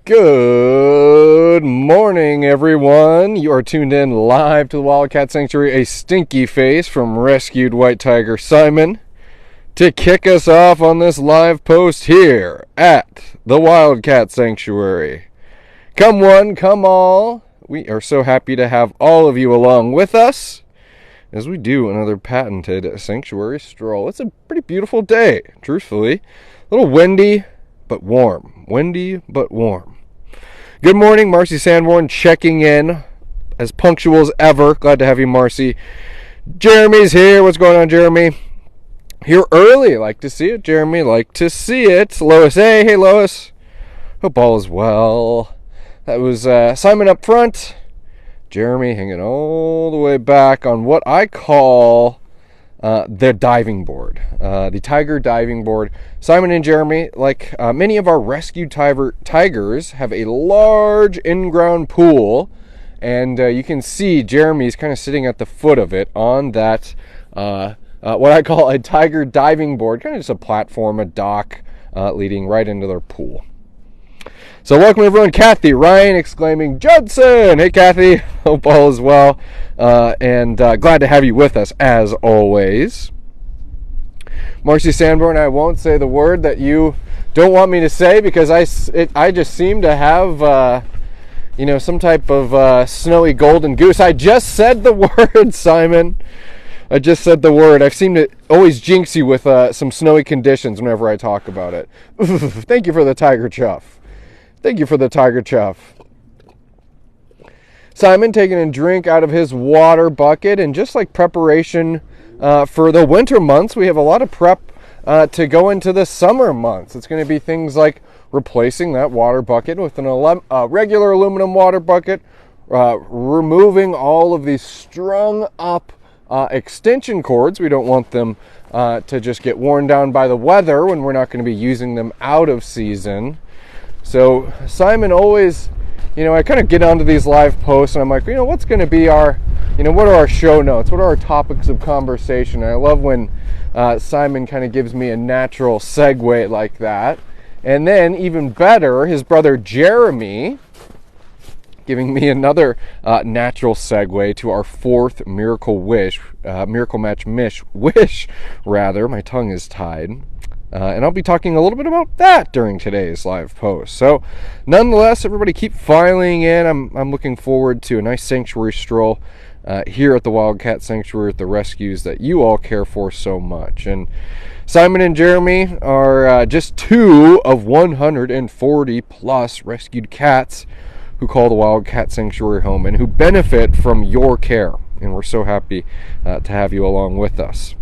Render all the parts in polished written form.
Good morning, everyone. You are tuned in live to the Wildcat Sanctuary, a stinky face from rescued white tiger Simon, to kick us off on this live post here at the Wildcat Sanctuary. Come one, come all. We are so happy to have all of you along with us as we do another patented sanctuary stroll. It's a pretty beautiful day, truthfully. A little windy, but warm. Windy, but warm. Good morning, Marcy Sanborn checking in as punctual as ever. Glad to have you, Marcy. Jeremy's here. What's going on, Jeremy? Here early. Like to see it, Jeremy. Like to see it. Lois A. Hey, Lois. Hope all is well. That was Simon up front. Jeremy hanging all the way back on what I call the diving board, the tiger diving board. Simon and Jeremy, like many of our rescued tigers, have a large in-ground pool, and you can see Jeremy's kind of sitting at the foot of it on that, what I call a tiger diving board, kind of just a platform, a dock leading right into their pool. So welcome everyone. Kathy, Ryan exclaiming, Judson! Hey Kathy, hope all is well, and glad to have you with us as always. Marcy Sanborn, I won't say the word that you don't want me to say because I just seem to have, some type of snowy golden goose. I just said the word, Simon. I just said the word. I seem to always jinx you with some snowy conditions whenever I talk about it. Thank you for the tiger chuff. Thank you for the tiger chuff. Simon taking a drink out of his water bucket, and just like preparation for the winter months, we have a lot of prep to go into the summer months. It's going to be things like replacing that water bucket with a regular aluminum water bucket, removing all of these strung up extension cords. We don't want them to just get worn down by the weather when we're not going to be using them out of season. So Simon always, I kind of get onto these live posts and I'm like, what's going to be our, what are our show notes? What are our topics of conversation? And I love when Simon kind of gives me a natural segue like that. And then even better, his brother Jeremy giving me another natural segue to our fourth Miracle Match wish. My tongue is tied. And I'll be talking a little bit about that during today's live post. So, nonetheless, everybody keep filing in. I'm looking forward to a nice sanctuary stroll here at the Wildcat Sanctuary with the rescues that you all care for so much. And Simon and Jeremy are just two of 140 plus rescued cats who call the Wildcat Sanctuary home and who benefit from your care. And we're so happy to have you along with us.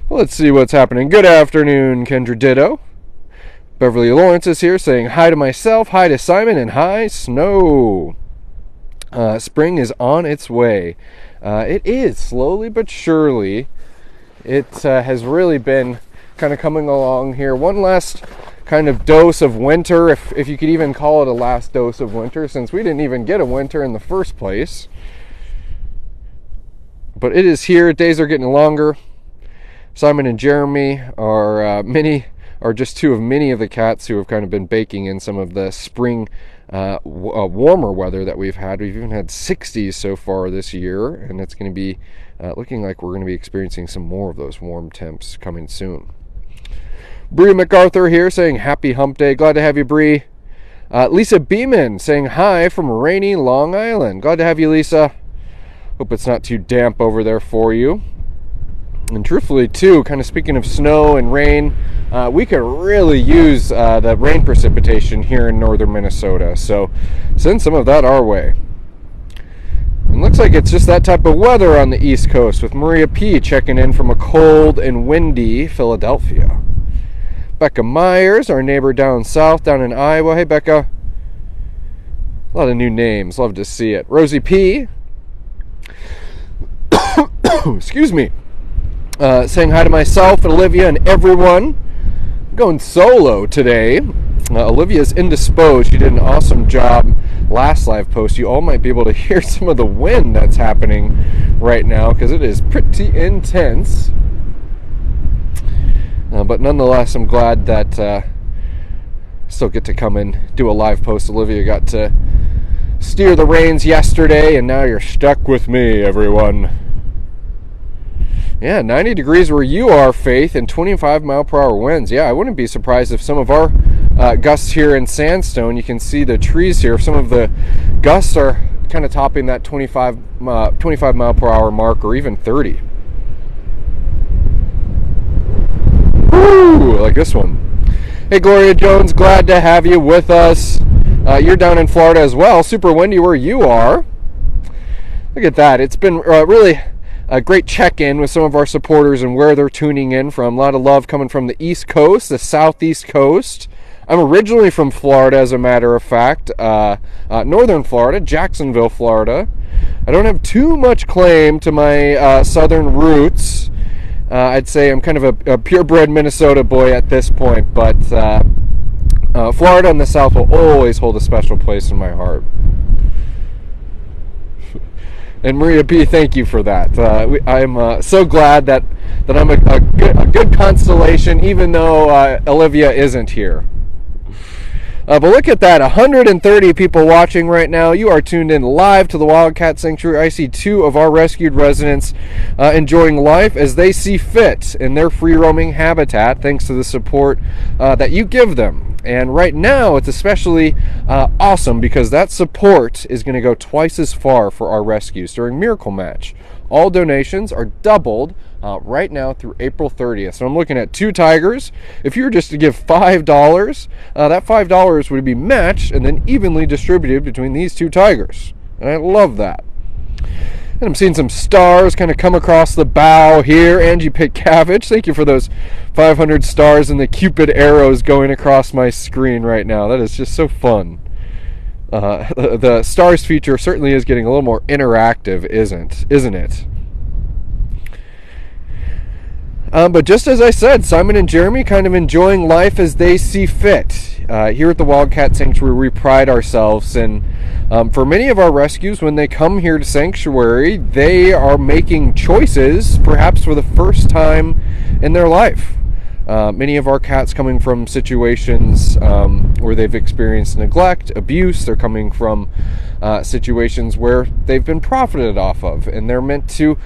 Let's see what's happening. Good afternoon, Kendra Ditto. Beverly Lawrence is here saying hi to myself, hi to Simon, and hi, Snow. Spring is on its way. It is, slowly but surely. It has really been kind of coming along here. One last kind of dose of winter, if you could even call it a last dose of winter, since we didn't even get a winter in the first place. But it is here. Days are getting longer. Simon and Jeremy are just two of many of the cats who have kind of been baking in some of the spring warmer weather that we've had. We've even had 60s so far this year, and it's going to be looking like we're going to be experiencing some more of those warm temps coming soon. Bree MacArthur here saying happy hump day. Glad to have you, Bree. Lisa Beeman saying hi from rainy Long Island. Glad to have you, Lisa. Hope it's not too damp over there for you. And truthfully, too, kind of speaking of snow and rain, we could really use the rain precipitation here in northern Minnesota. So send some of that our way. And looks like it's just that type of weather on the East Coast, with Maria P. checking in from a cold and windy Philadelphia. Becca Myers, our neighbor down south, down in Iowa. Hey, Becca. A lot of new names. Love to see it. Rosie P. Excuse me. Saying hi to myself and Olivia and everyone. I'm going solo today. Olivia's indisposed. She did an awesome job last live post. You all might be able to hear some of the wind that's happening right now because it is pretty intense. But nonetheless, I'm glad that Still get to come and do a live post. Olivia got to steer the reins yesterday, and now you're stuck with me, everyone. Yeah, 90 degrees where you are, Faith, and 25 mile per hour winds. Yeah, I wouldn't be surprised if some of our gusts here in Sandstone, you can see the trees here, some of the gusts are kind of topping that 25 mile per hour mark, or even 30. Woo, like this one. Hey, Gloria Jones, glad to have you with us. You're down in Florida as well. Super windy where you are. Look at that. It's been really a great check-in with some of our supporters and where they're tuning in from. A lot of love coming from the East Coast, the Southeast Coast. I'm originally from Florida, as a matter of fact. Northern Florida, Jacksonville, Florida. I don't have too much claim to my southern roots. I'd say I'm kind of a purebred Minnesota boy at this point, but Florida and the South will always hold a special place in my heart. And Maria B., thank you for that. I'm so glad that I'm a good constellation, even though Olivia isn't here. But look at that, 130 people watching right now. You are tuned in live to the Wildcat Sanctuary. I see 2 of our rescued residents enjoying life as they see fit in their free-roaming habitat, thanks to the support that you give them. And right now, it's especially awesome because that support is going to go twice as far for our rescues during Miracle Match. All donations are doubled right now through April 30th. So I'm looking at 2 tigers. If you were just to give $5, that $5 would be matched and then evenly distributed between these 2 tigers. And I love that. And I'm seeing some stars kind of come across the bow here. Angie Pitcavage, thank you for those 500 stars and the Cupid arrows going across my screen right now. That is just so fun. The stars feature certainly is getting a little more interactive, isn't it? But just as I said, Simon and Jeremy kind of enjoying life as they see fit. Here at the Wildcat Sanctuary, we pride ourselves in, for many of our rescues, when they come here to Sanctuary, they are making choices, perhaps for the first time in their life. Many of our cats coming from situations where they've experienced neglect, abuse. They're coming from situations where they've been profited off of, and they're meant to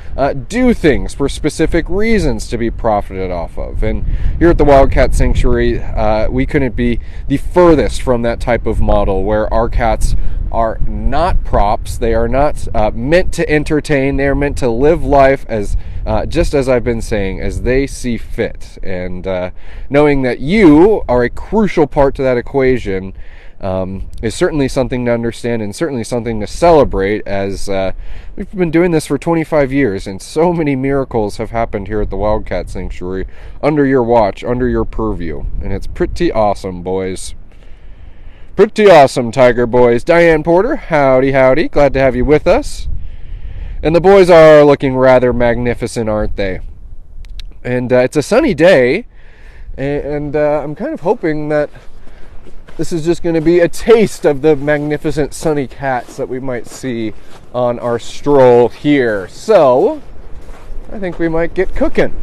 do things for specific reasons to be profited off of. And here at the Wildcat Sanctuary, we couldn't be the furthest from that type of model where our cats are not props. They are not meant to entertain. They are meant to live life as just as I've been saying, as they see fit. And knowing that you are a crucial part to that equation is certainly something to understand and certainly something to celebrate, as we've been doing this for 25 years and so many miracles have happened here at the Wildcat Sanctuary under your watch, under your purview. And it's pretty awesome, boys. Pretty awesome, Tiger Boys. Diane Porter, howdy, howdy. Glad to have you with us. And the boys are looking rather magnificent, aren't they? And it's a sunny day, and I'm kind of hoping that this is just going to be a taste of the magnificent sunny cats that we might see on our stroll here. So, I think we might get cooking.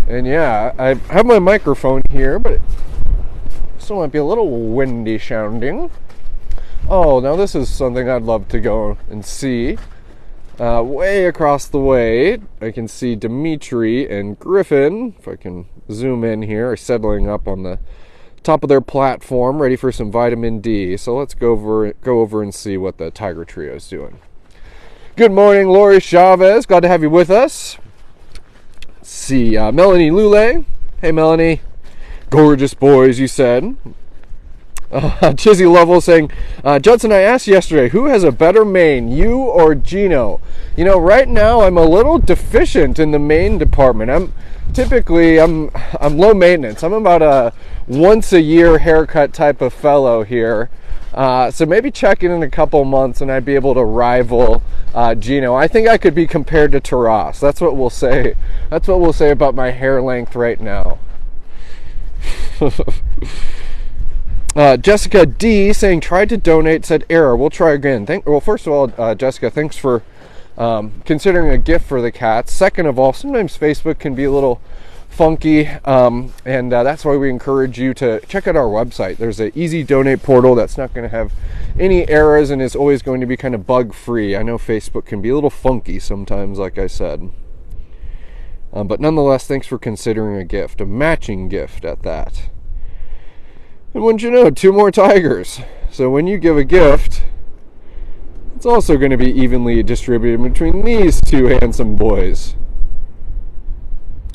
And yeah, I have my microphone here, but it still might be a little windy sounding. Oh, now this is something I'd love to go and see. Way across the way, I can see Dimitri and Griffen, if I can zoom in here, are settling up on the top of their platform, ready for some vitamin D. So let's go over and see what the Tiger Trio is doing. Good morning, Lori Chavez. Glad to have you with us. Let's see, Melanie Lule. Hey, Melanie. Gorgeous boys, you said. Chizzy Lovell saying, Judson, I asked yesterday, who has a better mane, you or Gino? You know, right now I'm a little deficient in the mane department. I'm low maintenance. I'm about a once a year haircut type of fellow here. So maybe check in a couple months and I'd be able to rival Gino. I think I could be compared to Taras. That's what we'll say. That's what we'll say about my hair length right now. Jessica D saying, tried to donate, said error. We'll try again. Well, first of all, Jessica, thanks for considering a gift for the cats. Second of all, sometimes Facebook can be a little funky, and that's why we encourage you to check out our website. There's an easy donate portal that's not going to have any errors and is always going to be kind of bug free. I know Facebook can be a little funky sometimes, like I said, but nonetheless, thanks for considering a gift, a matching gift at that. And wouldn't you know, 2 more tigers. So when you give a gift, it's also going to be evenly distributed between these 2 handsome boys.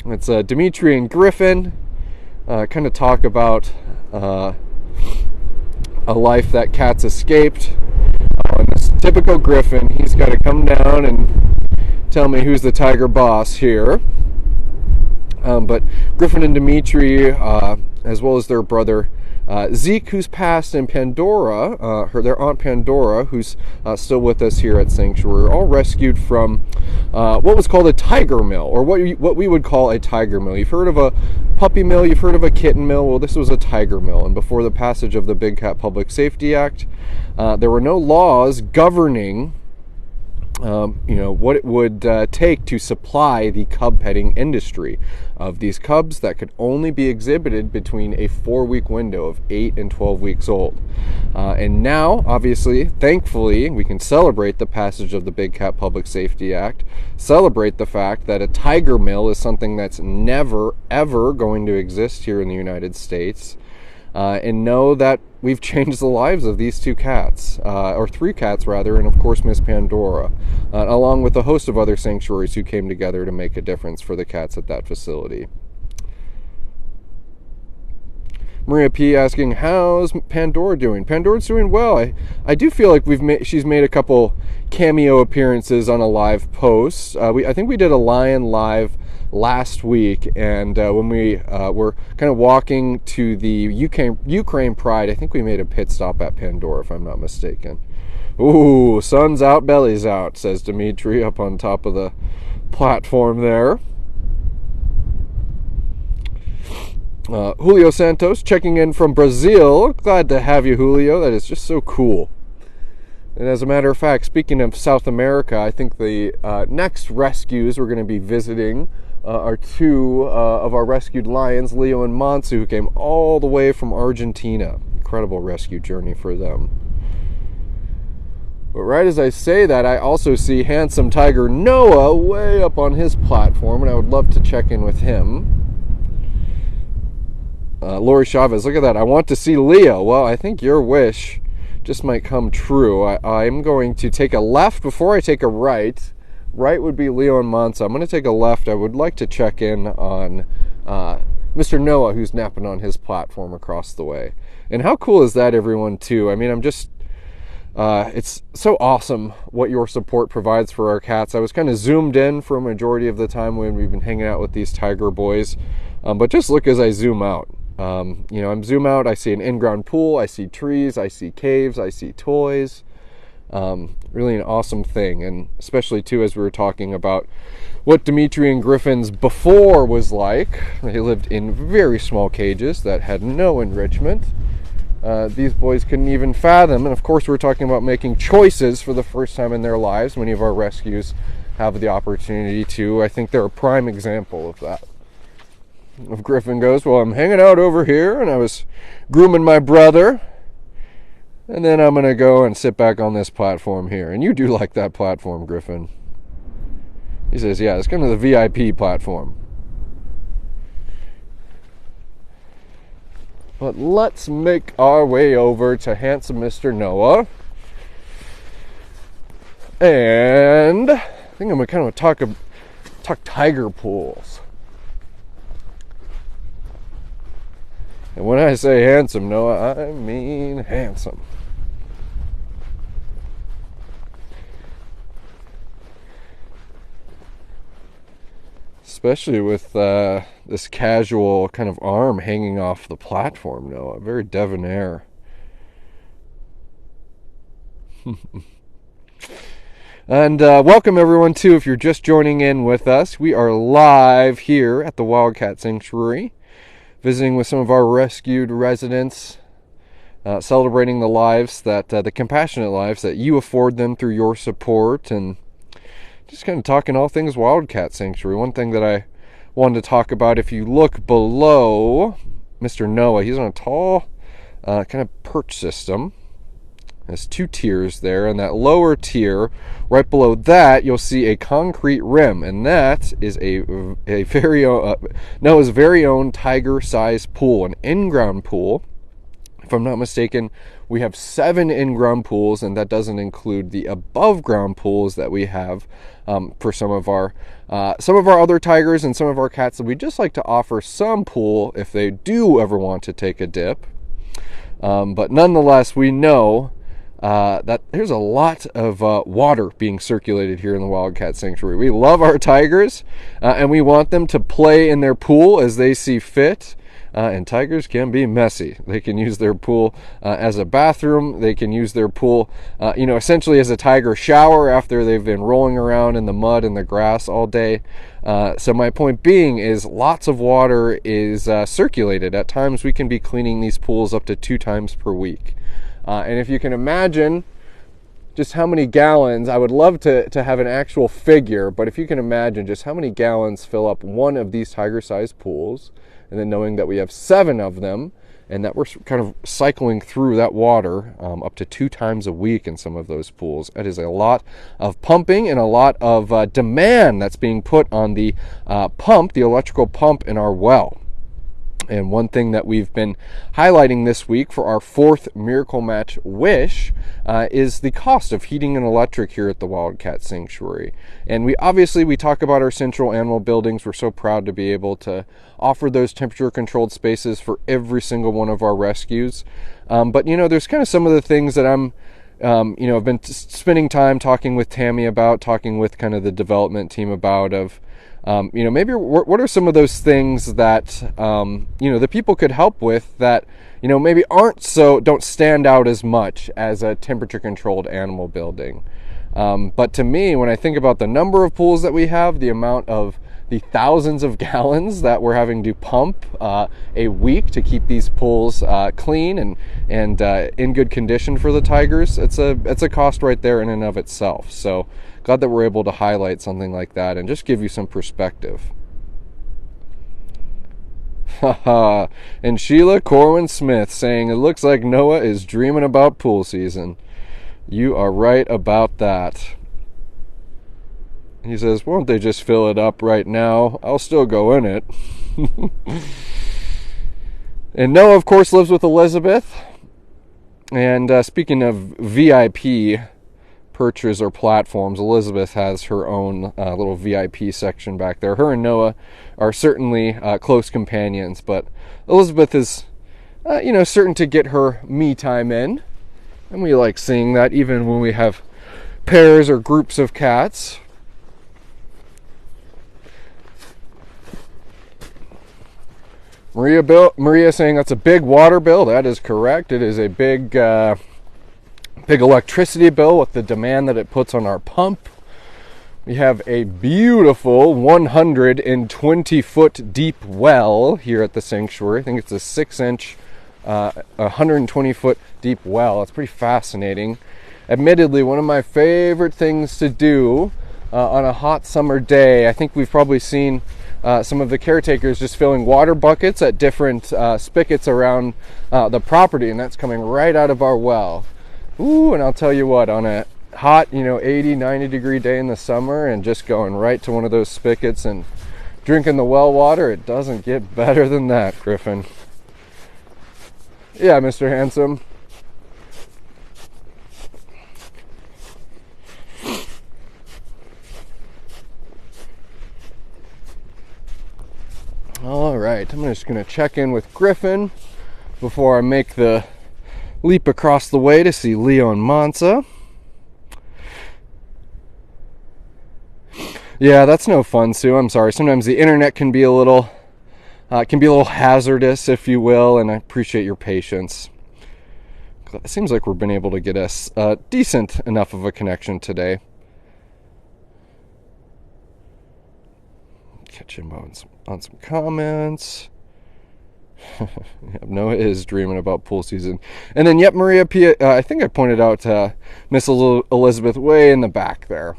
It's Dimitri and Griffen. Kind of talk about a life that cats escaped. And this typical Griffen, he's got to come down and tell me who's the tiger boss here. But Griffen and Dimitri, as well as their brother Zeke, who's passed, and Pandora, their aunt Pandora, who's still with us here at Sanctuary, are all rescued from what was called a tiger mill, or what we would call a tiger mill. You've heard of a puppy mill, you've heard of a kitten mill. Well, this was a tiger mill, and before the passage of the Big Cat Public Safety Act, there were no laws governing what it would take to supply the cub petting industry of these cubs that could only be exhibited between a 4-week window of 8 and 12 weeks old. And now, obviously, thankfully, we can celebrate the passage of the Big Cat Public Safety Act, celebrate the fact that a tiger mill is something that's never, ever going to exist here in the United States. And know that we've changed the lives of these 2 cats, or 3 cats rather, and of course Miss Pandora, along with a host of other sanctuaries who came together to make a difference for the cats at that facility. Maria P asking, how's Pandora doing? Pandora's doing well. I do feel like she's made a couple cameo appearances on a live post. I think we did a lion live last week, and when we were kind of walking to the Ukraine Pride, I think we made a pit stop at Pandora, if I'm not mistaken. Ooh, sun's out, belly's out, says Dimitri up on top of the platform there. Julio Santos checking in from Brazil. Glad to have you, Julio. That is just so cool. And as a matter of fact, speaking of South America, I think the next rescues we're going to be visiting are 2 of our rescued lions, Leo and Mansa, who came all the way from Argentina. Incredible rescue journey for them. But right as I say that, I also see handsome tiger Noah way up on his platform, and I would love to check in with him. Lori Chavez, look at that. I want to see Leo. Well, I think your wish just might come true. I'm going to take a left before I take a right. Right would be Leo and Mansa. I'm going to take a left. I would like to check in on Mr. Noah, who's napping on his platform across the way. And how cool is that, everyone, too? I mean, it's so awesome what your support provides for our cats. I was kind of zoomed in for a majority of the time when we've been hanging out with these tiger boys. But just look as I zoom out. I'm zoom out, I see an in-ground pool, I see trees, I see caves, I see toys. Really an awesome thing, and especially too as we were talking about what Dimitri and Griffen's before was like. They lived in very small cages that had no enrichment. These boys couldn't even fathom, and of course we're talking about making choices for the first time in their lives. Many of our rescues have the opportunity to. I think they're a prime example of that. If Griffen goes, well, I'm hanging out over here and I was grooming my brother, and then I'm going to go and sit back on this platform here. And you do like that platform, Griffen. He says, yeah, it's kind of the VIP platform. But let's make our way over to handsome Mr. Noah. And I think I'm going to kind of talk tiger pools. And when I say handsome, Noah, I mean handsome. Especially with this casual kind of arm hanging off the platform, Noah. Very debonair. And welcome everyone too, if you're just joining in with us. We are live here at the Wildcat Sanctuary, visiting with some of our rescued residents, celebrating the lives that, the compassionate lives that you afford them through your support, and just kind of talking all things Wildcat Sanctuary. One thing that I wanted to talk about. If you look below Mr. Noah, he's on a tall kind of perch system. There's 2 tiers there, and that lower tier, right below that, you'll see a concrete rim, and that is a very Noah's very own tiger-sized pool, an in-ground pool. If I'm not mistaken, we have 7 in-ground pools, and that doesn't include the above-ground pools that we have for some of our other tigers and some of our cats. So we just like to offer some pool if they do ever want to take a dip. But nonetheless, we know that there's a lot of water being circulated here in the Wildcat Sanctuary. We love our tigers, and we want them to play in their pool as they see fit. And tigers can be messy. They can use their pool as a bathroom. They can use their pool, essentially as a tiger shower after they've been rolling around in the mud and the grass all day. So my point being is lots of water is circulated. At times we can be cleaning these pools up to 2 times per week. And if you can imagine just how many gallons, I would love to have an actual figure, but if you can imagine just how many gallons fill up one of these tiger-sized pools, and then knowing that we have 7 of them, and that we're kind of cycling through that water up to 2 times a week in some of those pools. It is a lot of pumping and a lot of demand that's being put on the pump, the electrical pump in our well. And one thing that we've been highlighting this week for our 4th Miracle Match wish is the cost of heating and electric here at the Wildcat Sanctuary. And we talk about our central animal buildings. We're so proud to be able to offer those temperature controlled spaces for every single one of our rescues. But there's kind of some of the things that I've been spending time talking with Tammy about, talking with kind of the development team about maybe what are some of those things that the people could help with that maybe don't stand out as much as a temperature controlled animal building. But to me, when I think about the number of pools that we have, the amount of the thousands of gallons that we're having to pump a week to keep these pools clean and in good condition for the tigers, it's a cost right there in and of itself. So glad that we're able to highlight something like that and just give you some perspective. Haha. And Sheila Corwin Smith saying, it looks like Noah is dreaming about pool season. You are right about that. He says, won't they just fill it up right now? I'll still go in it. And Noah, of course, lives with Elizabeth. And speaking of VIP perches or platforms, Elizabeth has her own little VIP section back there. Her and Noah are certainly close companions, but Elizabeth is, certain to get her me time in. And we like seeing that even when we have pairs or groups of cats. Maria saying that's a big water bill. That is correct. It is a big electricity bill with the demand that it puts on our pump. We have a beautiful 120-foot deep well here at the sanctuary. I think it's a 6-inch, 120-foot deep well. It's pretty fascinating. Admittedly, one of my favorite things to do on a hot summer day. I think we've probably seen some of the caretakers just filling water buckets at different spigots around the property, and that's coming right out of our well. Ooh, and I'll tell you what, on a hot, 80, 90 degree day in the summer and just going right to one of those spigots and drinking the well water, it doesn't get better than that, Griffen. Yeah, Mr. Handsome. All right, I'm just going to check in with Griffen before I make the leap across the way to see Leo and Mansa. Yeah, that's no fun, Sue. I'm sorry. Sometimes the internet can be a little hazardous, if you will, and I appreciate your patience. It seems like we've been able to get us decent enough of a connection today. Catch him on some comments. Noah is dreaming about pool season. And then, yep, Maria Pia, I think I pointed out Miss Elizabeth way in the back there.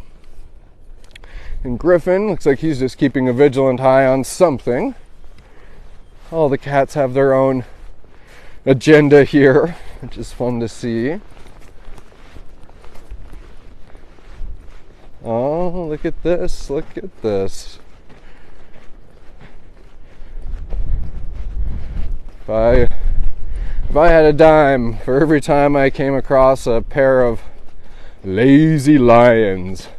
And Griffen looks like he's just keeping a vigilant eye on something. All the cats have their own agenda here, which is fun to see. Oh, look at this, look at this. If I had a dime for every time I came across a pair of lazy lions,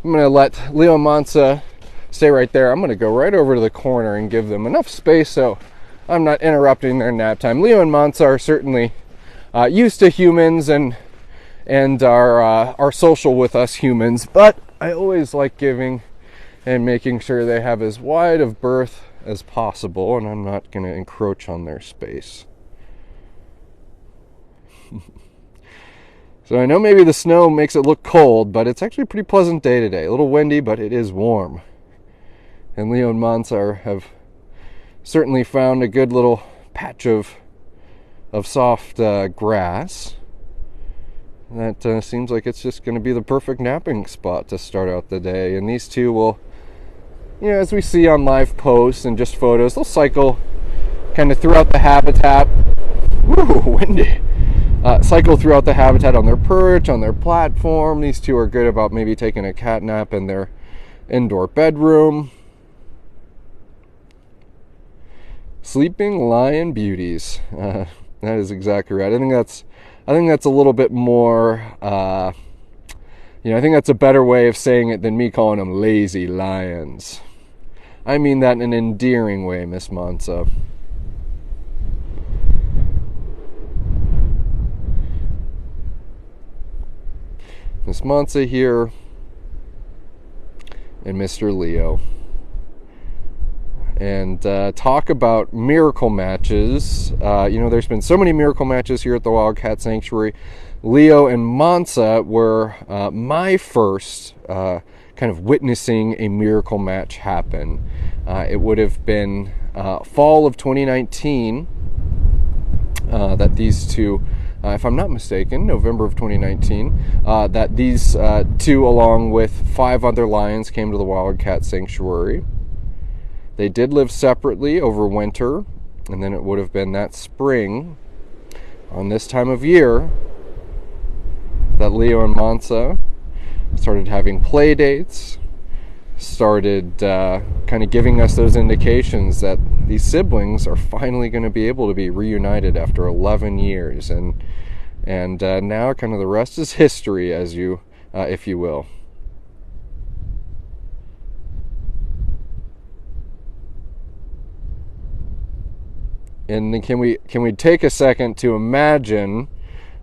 I'm going to let Leo and Mansa stay right there. I'm going to go right over to the corner and give them enough space so I'm not interrupting their nap time. Leo and Mansa are certainly used to humans and are social with us humans, but I always like giving and making sure they have as wide of berth as possible, and I'm not going to encroach on their space. So I know maybe the snow makes it look cold, but it's actually a pretty pleasant day today. A little windy, but it is warm. And Leo and Mansa have certainly found a good little patch of soft grass. That seems like it's just going to be the perfect napping spot to start out the day. And these two will, as we see on live posts and just photos, they'll cycle kind of throughout the habitat. Woo, windy. Cycle throughout the habitat on their perch, on their platform. These two are good about maybe taking a cat nap in their indoor bedroom. Sleeping lion beauties. That is exactly right. I think that's a little bit more, I think that's a better way of saying it than me calling them lazy lions. I mean that in an endearing way, Miss Mansa. Miss Mansa here and Mr. Leo. And talk about miracle matches. There's been so many miracle matches here at the Wildcat Sanctuary. Leo and Mansa were my first kind of witnessing a miracle match happen. It would have been fall of 2019 that these two, if I'm not mistaken, November of 2019, that these two, along with 5 other lions, came to the Wildcat Sanctuary. They did live separately over winter, and then it would have been that spring, on this time of year, that Leo and Mansa started having play dates, started kind of giving us those indications that these siblings are finally going to be able to be reunited after 11 years. And now kind of the rest is history, if you will. And then can we take a second to imagine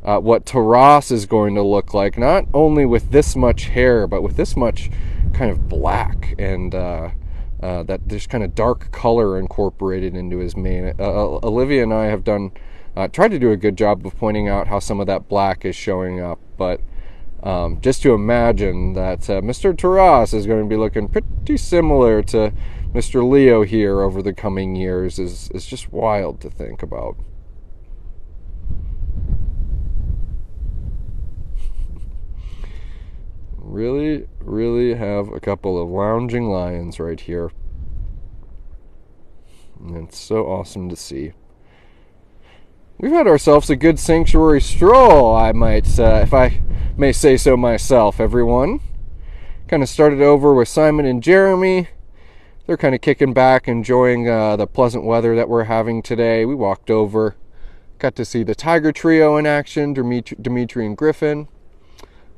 what Taras is going to look like, not only with this much hair, but with this much kind of black and that there's kind of dark color incorporated into his mane. Olivia and I have tried to do a good job of pointing out how some of that black is showing up, but just to imagine that Mr. Taras is going to be looking pretty similar to Mr. Leo here over the coming years is just wild to think about. Really, really have a couple of lounging lions right here. And it's so awesome to see. We've had ourselves a good sanctuary stroll, I might, if I may say so myself, everyone. Kind of started over with Simon and Jeremy. They're kind of kicking back, enjoying the pleasant weather that we're having today. We walked over, got to see the Tiger Trio in action, Dimitri and Griffen.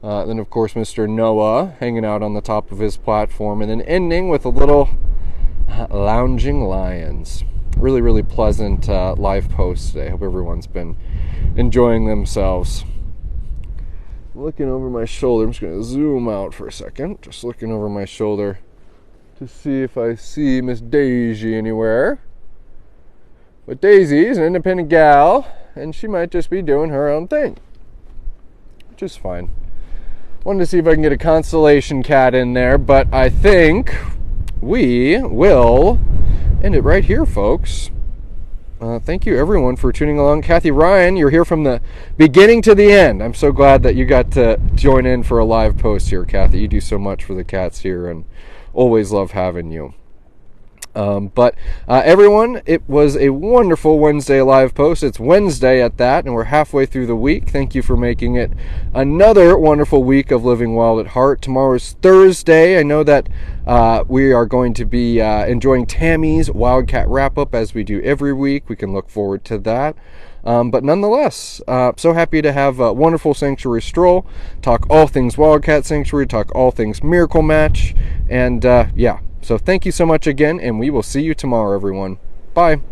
Then, of course, Mr. Noah hanging out on the top of his platform. And then ending with a little lounging lions. Really, really pleasant live post today. Hope everyone's been enjoying themselves. Looking over my shoulder, I'm just going to zoom out for a second. Just looking over my shoulder to see if I see Miss Daisy anywhere. But Daisy is an independent gal, and she might just be doing her own thing, which is fine. Wanted to see if I can get a constellation cat in there, but I think we will end it right here, folks. Thank you, everyone, for tuning along. Kathy Ryan, you're here from the beginning to the end. I'm so glad that you got to join in for a live post here, Kathy. You do so much for the cats here, and always love having you. But everyone, it was a wonderful Wednesday live post. It's Wednesday at that, and we're halfway through the week. Thank you for making it another wonderful week of Living Wild at Heart. Tomorrow is Thursday. I know that we are going to be enjoying Tammy's Wildcat wrap-up as we do every week. We can look forward to that. But nonetheless, so happy to have a wonderful Sanctuary stroll, talk all things Wildcat Sanctuary, talk all things Miracle Match, and yeah. So thank you so much again, and we will see you tomorrow, everyone. Bye.